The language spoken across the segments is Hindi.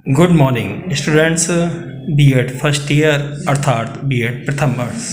Good morning students. BEd first year अर्थात बीएड प्रथम वर्ष।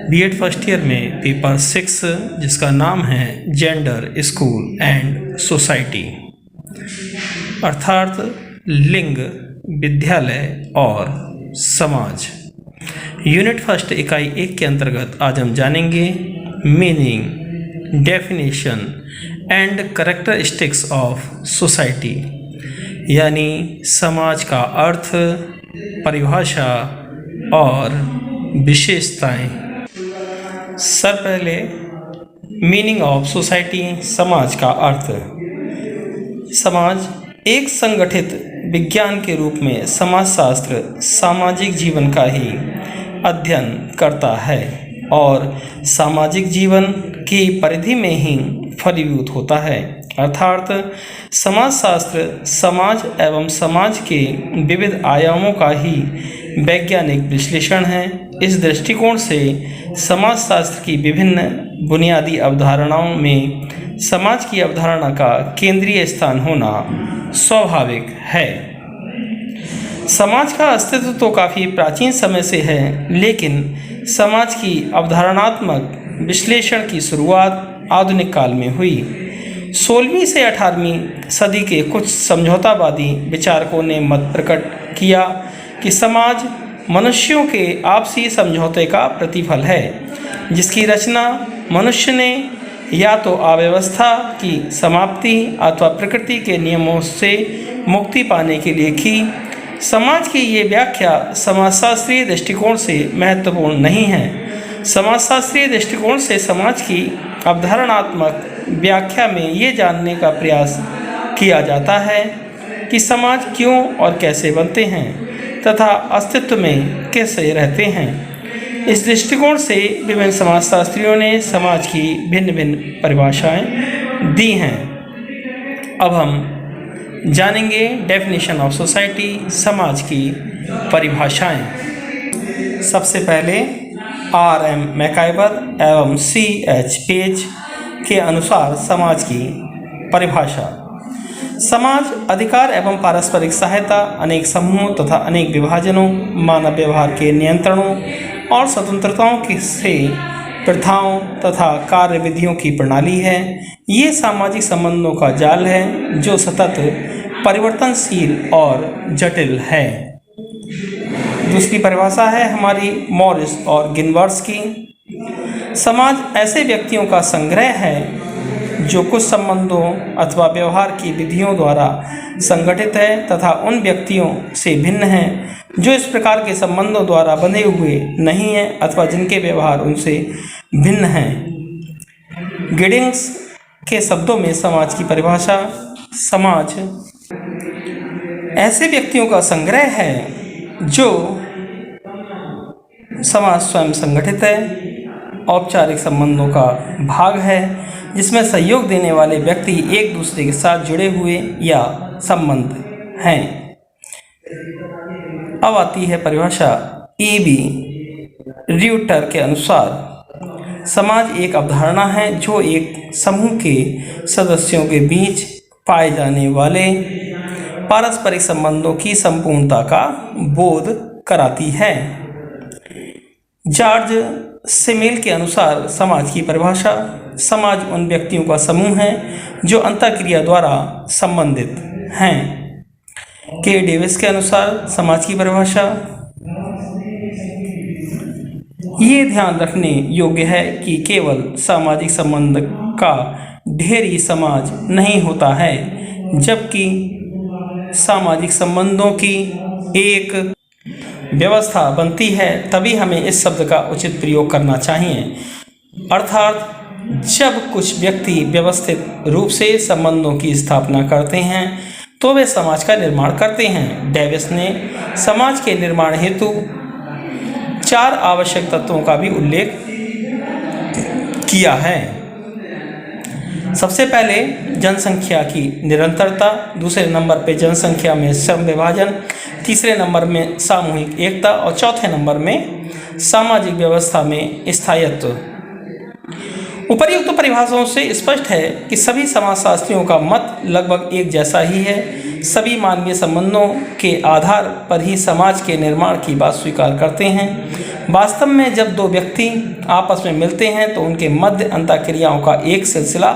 बीएड फर्स्ट ईयर में पेपर 6 जिसका नाम है जेंडर, स्कूल एंड सोसाइटी अर्थात लिंग, विद्यालय और समाज। यूनिट फर्स्ट इकाई 1 के अंतर्गत आज हम जानेंगे meaning, definition and characteristics of society यानी समाज का अर्थ, परिभाषा और विशेषताएं। सब पहले मीनिंग ऑफ सोसाइटी, समाज का अर्थ। समाज एक संगठित विज्ञान के रूप में समाजशास्त्र सामाजिक जीवन का ही अध्ययन करता है और सामाजिक जीवन की परिधि में ही फलीभूत होता है। अर्थात समाजशास्त्र समाज एवं समाज के विविध आयामों का ही वैज्ञानिक विश्लेषण है। इस दृष्टिकोण से समाजशास्त्र की विभिन्न बुनियादी अवधारणाओं में समाज की अवधारणा का केंद्रीय स्थान होना स्वाभाविक है। समाज का अस्तित्व तो काफ़ी प्राचीन समय से है, लेकिन समाज की अवधारणात्मक विश्लेषण की शुरुआत आधुनिक काल में हुई। 16वीं से 18वीं सदी के कुछ समझौतावादी विचारकों ने मत प्रकट किया कि समाज मनुष्यों के आपसी समझौते का प्रतिफल है, जिसकी रचना मनुष्य ने या तो अव्यवस्था की समाप्ति अथवा प्रकृति के नियमों से मुक्ति पाने के लिए की। समाज की ये व्याख्या समाजशास्त्रीय दृष्टिकोण से महत्वपूर्ण नहीं है। समाजशास्त्रीय दृष्टिकोण से समाज की अवधारणात्मक व्याख्या में ये जानने का प्रयास किया जाता है कि समाज क्यों और कैसे बनते हैं तथा अस्तित्व में कैसे रहते हैं। इस दृष्टिकोण से विभिन्न समाजशास्त्रियों ने समाज की भिन्न भिन्न परिभाषाएं दी हैं। अब हम जानेंगे डेफिनेशन ऑफ सोसाइटी, समाज की परिभाषाएं। सबसे पहले R.M. मैकाइवर एवं C.H. पेज के अनुसार समाज की परिभाषा। समाज अधिकार एवं पारस्परिक सहायता, अनेक समूहों तथा अनेक विभाजनों, मानव व्यवहार के नियंत्रणों और स्वतंत्रताओं से प्रथाओं तथा कार्य विधियों की प्रणाली है। ये सामाजिक संबंधों का जाल है जो सतत परिवर्तनशील और जटिल है। दूसरी परिभाषा है हमारी मॉरिस और गिनवर्स की। समाज ऐसे व्यक्तियों का संग्रह है जो कुछ संबंधों अथवा व्यवहार की विधियों द्वारा संगठित है तथा उन व्यक्तियों से भिन्न है जो इस प्रकार के संबंधों द्वारा बंधे हुए नहीं हैं अथवा जिनके व्यवहार उनसे भिन्न हैं। गिडिंग्स के शब्दों में समाज की परिभाषा: समाज ऐसे व्यक्तियों का संग्रह है जो समाज स्वयं संगठित है, औपचारिक संबंधों का भाग है, जिसमें सहयोग देने वाले व्यक्ति एक दूसरे के साथ जुड़े हुए या संबंध हैं। अब आती है परिभाषा E.B. र्यूटर के अनुसार समाज एक अवधारणा है जो एक समूह के सदस्यों के बीच पाए जाने वाले पारस्परिक संबंधों की संपूर्णता का बोध कराती है। जॉर्ज सिमेल के अनुसार समाज की परिभाषा: समाज उन व्यक्तियों का समूह है जो अंतःक्रिया द्वारा संबंधित हैं। के डेविस के अनुसार समाज की परिभाषा: ये ध्यान रखने योग्य है कि केवल सामाजिक संबंध का ढेर समाज नहीं होता है, जबकि सामाजिक संबंधों की एक व्यवस्था बनती है, तभी हमें इस शब्द का उचित प्रयोग करना चाहिए। अर्थात जब कुछ व्यक्ति व्यवस्थित रूप से संबंधों की स्थापना करते हैं तो वे समाज का निर्माण करते हैं। डेविस ने समाज के निर्माण हेतु 4 आवश्यक तत्वों का भी उल्लेख किया है। सबसे पहले जनसंख्या की निरंतरता, दूसरे नंबर पे जनसंख्या में सम विभाजन, तीसरे नंबर में सामूहिक एकता और चौथे नंबर में सामाजिक व्यवस्था में स्थायित्व। उपर्युक्त परिभाषाओं से स्पष्ट है कि सभी समाजशास्त्रियों का मत लगभग एक जैसा ही है। सभी मानवीय संबंधों के आधार पर ही समाज के निर्माण की बात स्वीकार करते हैं। वास्तव में जब दो व्यक्ति आपस में मिलते हैं तो उनके मध्य अंतःक्रियाओं का एक सिलसिला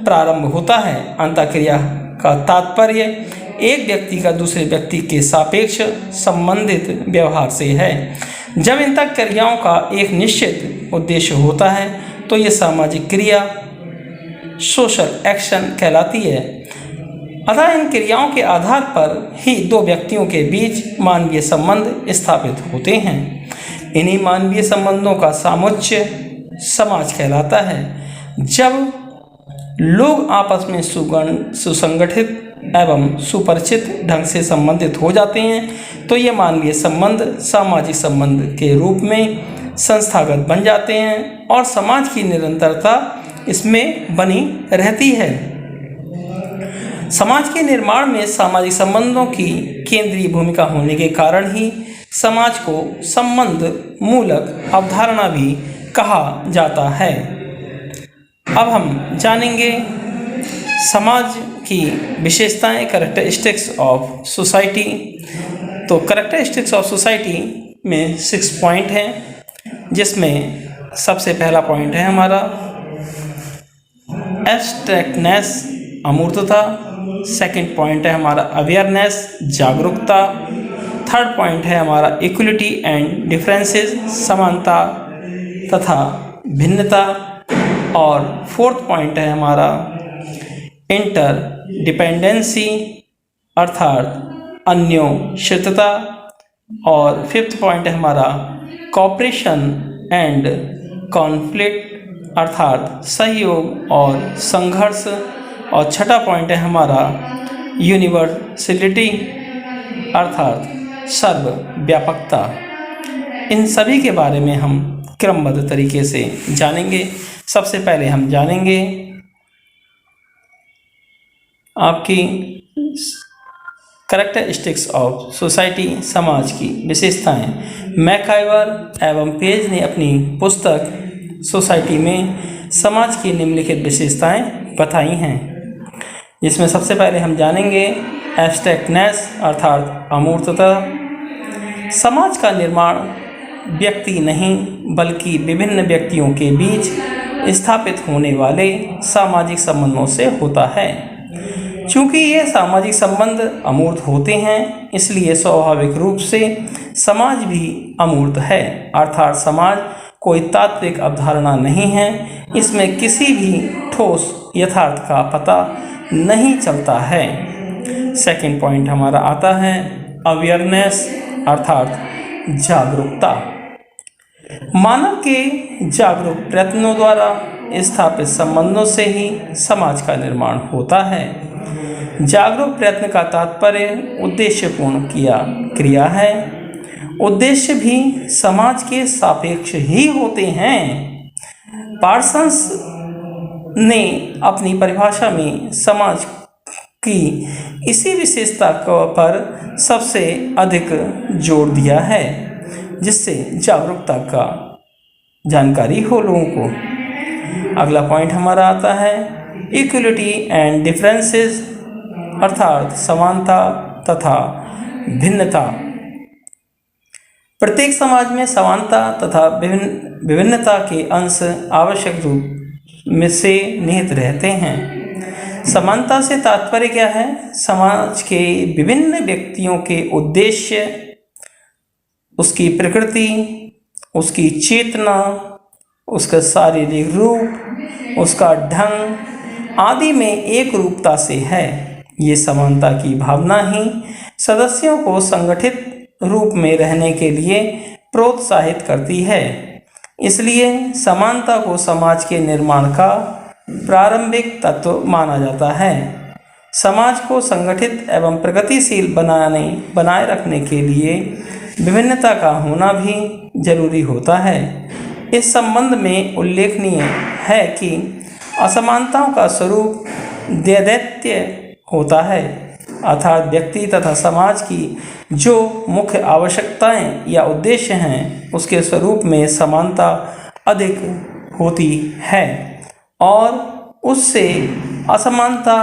प्रारंभ होता है। अंतःक्रिया का तात्पर्य एक व्यक्ति का दूसरे व्यक्ति के सापेक्ष संबंधित व्यवहार से है। जब इन क्रियाओं का एक निश्चित उद्देश्य होता है तो ये सामाजिक क्रिया सोशल एक्शन कहलाती है। अतः इन क्रियाओं के आधार पर ही दो व्यक्तियों के बीच मानवीय संबंध स्थापित होते हैं। इन्हीं मानवीय संबंधों का सामुच्चय समाज कहलाता है। जब लोग आपस में सुसंगठित एवं सुपरिचित ढंग से संबंधित हो जाते हैं तो ये मानवीय संबंध सामाजिक संबंध के रूप में संस्थागत बन जाते हैं और समाज की निरंतरता इसमें बनी रहती है। समाज के निर्माण में सामाजिक संबंधों की केंद्रीय भूमिका होने के कारण ही समाज को संबंध मूलक अवधारणा भी कहा जाता है। अब हम जानेंगे समाज की विशेषताएं, कैरेक्टरिस्टिक्स ऑफ सोसाइटी। तो कैरेक्टरिस्टिक्स ऑफ सोसाइटी में 6 पॉइंट हैं, जिसमें सबसे पहला पॉइंट है हमारा एब्स्ट्रैक्टनेस, अमूर्तता। सेकंड पॉइंट है हमारा अवेयरनेस, जागरूकता। थर्ड पॉइंट है हमारा इक्वलिटी एंड डिफरेंसेस, समानता तथा भिन्नता। और फोर्थ पॉइंट है हमारा इंटर डिपेंडेंसी अर्थात अन्योन्याश्रितता। और फिफ्थ पॉइंट है हमारा कॉपरेशन एंड कॉन्फ्लिक्ट अर्थात सहयोग और संघर्ष। और छठा पॉइंट है हमारा यूनिवर्सलिटी अर्थात सर्वव्यापकता। इन सभी के बारे में हम क्रमबद्ध तरीके से जानेंगे। सबसे पहले हम जानेंगे आपकी कैरेक्टरिस्टिक्स ऑफ सोसाइटी, समाज की विशेषताएं। मैकआइवर एवं पेज ने अपनी पुस्तक सोसाइटी में समाज की निम्नलिखित विशेषताएं बताई हैं, जिसमें सबसे पहले हम जानेंगे एब्स्ट्रैक्टनेस अर्थात अमूर्तता। समाज का निर्माण व्यक्ति नहीं बल्कि विभिन्न व्यक्तियों के बीच स्थापित होने वाले सामाजिक संबंधों से होता है। चूँकि ये सामाजिक संबंध अमूर्त होते हैं, इसलिए स्वाभाविक रूप से समाज भी अमूर्त है अर्थात समाज कोई तात्विक अवधारणा नहीं है। इसमें किसी भी ठोस यथार्थ का पता नहीं चलता है। सेकंड पॉइंट हमारा आता है अवेयरनेस अर्थात जागरूकता। मानव के जागरूक प्रयत्नों द्वारा स्थापित संबंधों से ही समाज का निर्माण होता है। जागरूक प्रयत्न का तात्पर्य उद्देश्यपूर्ण क्रिया है। उद्देश्य भी समाज के सापेक्ष ही होते हैं। पार्सन्स ने अपनी परिभाषा में समाज की इसी विशेषता पर सबसे अधिक जोर दिया है, जिससे जागरूकता का जानकारी हो लोगों को। अगला पॉइंट हमारा आता है इक्वलिटी एंड डिफरेंसेस अर्थात समानता तथा भिन्नता। प्रत्येक समाज में समानता तथा विभिन्नता के अंश आवश्यक रूप में से निहित रहते हैं। समानता से तात्पर्य क्या है? समाज के विभिन्न व्यक्तियों के उद्देश्य, उसकी प्रकृति, उसकी चेतना, उसका शारीरिक रूप, उसका ढंग आदि में एक रूपता से है। ये समानता की भावना ही सदस्यों को संगठित रूप में रहने के लिए प्रोत्साहित करती है। इसलिए समानता को समाज के निर्माण का प्रारंभिक तत्व माना जाता है। समाज को संगठित एवं प्रगतिशील बनाए रखने के लिए विभिन्नता का होना भी जरूरी होता है। इस संबंध में उल्लेखनीय है कि असमानताओं का स्वरूप दैत्य होता है अर्थात व्यक्ति तथा समाज की जो मुख्य आवश्यकताएं या उद्देश्य हैं उसके स्वरूप में समानता अधिक होती है। और उससे असमानता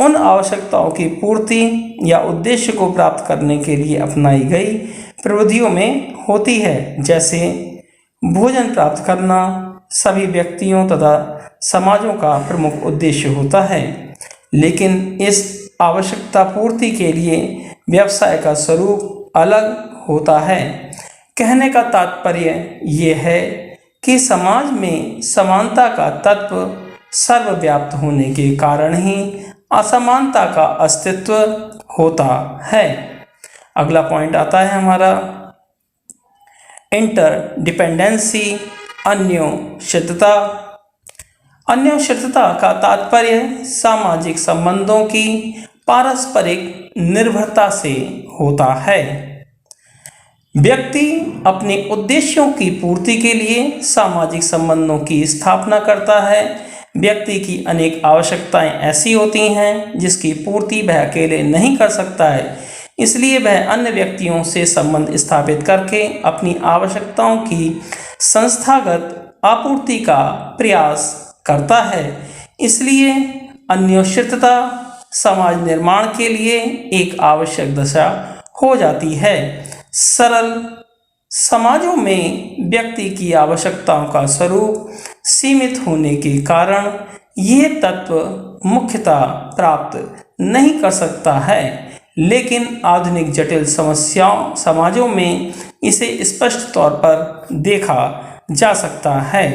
उन आवश्यकताओं की पूर्ति या उद्देश्य को प्राप्त करने के लिए अपनाई गई प्रविधियों में होती है, जैसे भोजन प्राप्त करना सभी व्यक्तियों तथा समाजों का प्रमुख उद्देश्य होता है। लेकिन इस आवश्यकता पूर्ति के लिए व्यवसाय का स्वरूप अलग होता है। कहने का तात्पर्य ये है कि समाज में समानता का तत्व सर्वव्याप्त होने के कारण ही असमानता का अस्तित्व होता है। अगला पॉइंट आता है हमारा इंटरडिपेंडेंसी, अन्योन्यता। अन्योन्यता का तात्पर्य सामाजिक संबंधों की पारस्परिक निर्भरता से होता है। व्यक्ति अपने उद्देश्यों की पूर्ति के लिए सामाजिक संबंधों की स्थापना करता है। व्यक्ति की अनेक आवश्यकताएं ऐसी होती हैं जिसकी पूर्ति वह अकेले नहीं कर सकता है, इसलिए वह अन्य व्यक्तियों से संबंध स्थापित करके अपनी आवश्यकताओं की संस्थागत आपूर्ति का प्रयास करता है। इसलिए अन्योन्यता समाज निर्माण के लिए एक आवश्यक दशा हो जाती है। सरल समाजों में व्यक्ति की आवश्यकताओं का स्वरूप सीमित होने के कारण यह तत्व मुख्यतः प्राप्त नहीं कर सकता है, लेकिन आधुनिक जटिल समाजों में इसे स्पष्ट तौर पर देखा जा सकता है।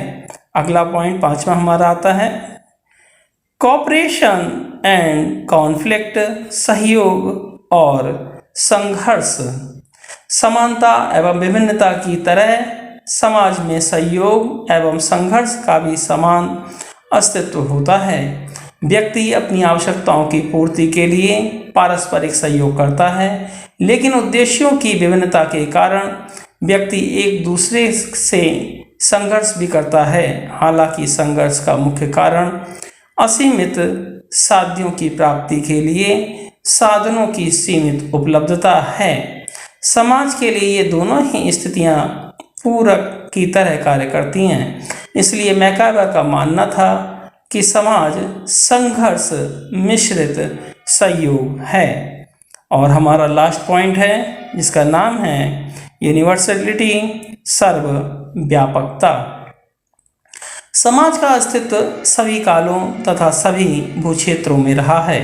अगला पॉइंट 5वां हमारा आता है कोऑपरेशन एंड कॉन्फ्लिक्ट, सहयोग और संघर्ष। समानता एवं विभिन्नता की तरह समाज में सहयोग एवं संघर्ष का भी समान अस्तित्व होता है। व्यक्ति अपनी आवश्यकताओं की पूर्ति के लिए पारस्परिक सहयोग करता है, लेकिन उद्देश्यों की विभिन्नता के कारण व्यक्ति एक दूसरे से संघर्ष भी करता है। हालांकि संघर्ष का मुख्य कारण असीमित साध्यों की प्राप्ति के लिए साधनों की सीमित उपलब्धता है। समाज के लिए ये दोनों ही स्थितियां पूरक की तरह कार्य करती हैं। इसलिए मैकाइवर का मानना था कि समाज संघर्ष मिश्रित सहयोग है। और हमारा लास्ट पॉइंट है जिसका नाम है यूनिवर्सलिटी, सर्वव्यापकता। समाज का अस्तित्व सभी कालों तथा सभी भूक्षेत्रों में रहा है।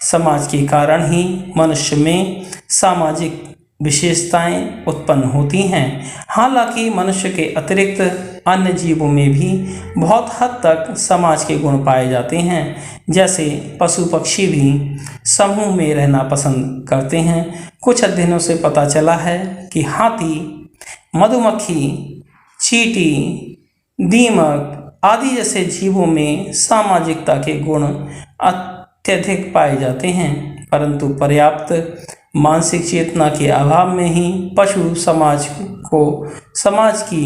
समाज के कारण ही मनुष्य में सामाजिक विशेषताएं उत्पन्न होती हैं। हालांकि मनुष्य के अतिरिक्त अन्य जीवों में भी बहुत हद तक समाज के गुण पाए जाते हैं। जैसे पशु पक्षी भी समूह में रहना पसंद करते हैं। कुछ अध्ययनों से पता चला है कि हाथी, मधुमक्खी, चींटी, दीमक आदि जैसे जीवों में सामाजिकता के गुण अत्यधिक पाए जाते हैं, परंतु पर्याप्त मानसिक चेतना के अभाव में ही पशु समाज को समाज की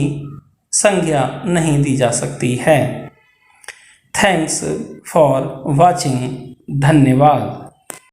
संज्ञा नहीं दी जा सकती है। Thanks for watching. धन्यवाद।